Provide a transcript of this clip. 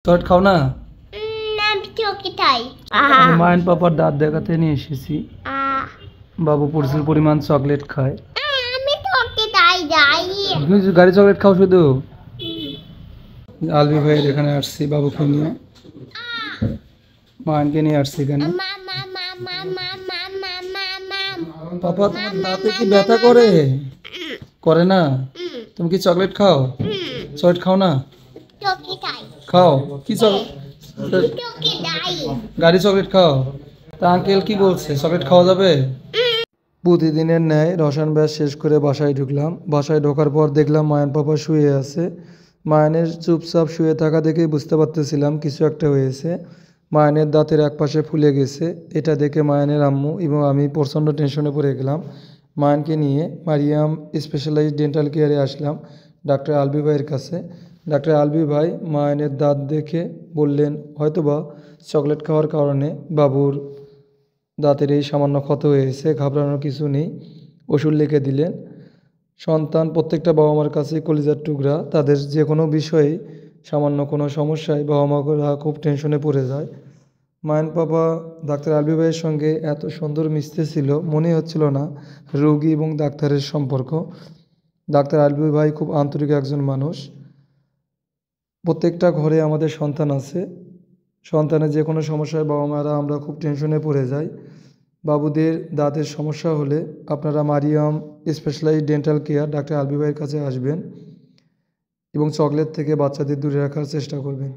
Chocolate খাও না? আমি চোখে খাই। মা এন্ড পাপার দাঁত দেখাতে নিয়ে এসেছি। বাবু প্রচুর পরিমাণ চকলেট খায়। আমি চোখে খাই যাই। তুমি গাড়ি চকলেট খাও শুধু? আলবি ভাইয়ের এখানে আসছি বাবুকে নিয়ে, মাকে নিয়ে আসছি এখানে। পাপা তোমার দাঁতে কি ব্যথা করে? করে না? তুমি কি চকলেট খাও? চকলেট খাও না? চোখে খাই। খাও কি চকলেট? চোখে খাই। গাড়ি চকলেট খাও? তা আঙ্কেল কি বলছে, চকলেট খাওয়া যাবে? প্রতিদিনের ন্যায় রসায়ন ব্যাস শেষ করে বাসায় ঢুকলাম। বাসায় ঢোকার পর দেখলাম মায়ান পাপা শুয়ে আছে। মায়ানের চুপচাপ শুয়ে থাকা দেখেই বুঝতে পারতেছিলাম কিছু একটা হয়েছে। মায়ানের দাঁতের এক পাশে ফুলে গেছে। এটা দেখে মায়ানের আম্মু এবং আমি প্রচণ্ড টেনশনে পড়ে গেলাম। মায়ানকে নিয়ে মারিয়াম স্পেশালাইজড ডেন্টাল কেয়ারে আসলাম ডাক্তার আলবি ভাইয়ের কাছে। ডাক্তার আলবি ভাই মায়ানের দাঁত দেখে বললেন হয়তোবা চকলেট খাওয়ার কারণে বাবুর দাঁতের এই সামান্য ক্ষত হয়েছে, ঘাবড়ানোর কিছু নেই। ওষুধ লিখে দিলেন। সন্তান প্রত্যেকটা বাবা মার কাছেই কলিজার টুকরা। তাদের যে কোনো বিষয়ে সামান্য কোনো সমস্যায় বাবা মারা খুব টেনশনে পড়ে যায়। মায়ন পাপা ডাক্তার আলবি ভাইয়ের সঙ্গে এত সুন্দর মিশতেছিল, মনে হচ্ছিল না রোগী এবং ডাক্তারের সম্পর্ক। ডাক্তার আলবি ভাই খুব আন্তরিক একজন মানুষ। প্রত্যেকটা ঘরে আমাদের সন্তান আছে। সন্তানের যে কোনো সমস্যায় বাবা মারা আমরা খুব টেনশনে পড়ে যাই। বাবুদের দাঁতের সমস্যা হলে আপনারা Mariyam specialized dental care doctor Albi ভাইয়ের কাছে আসবেন এবং চকলেট থেকে বাচ্চাদের দূরে রাখার চেষ্টা করবেন।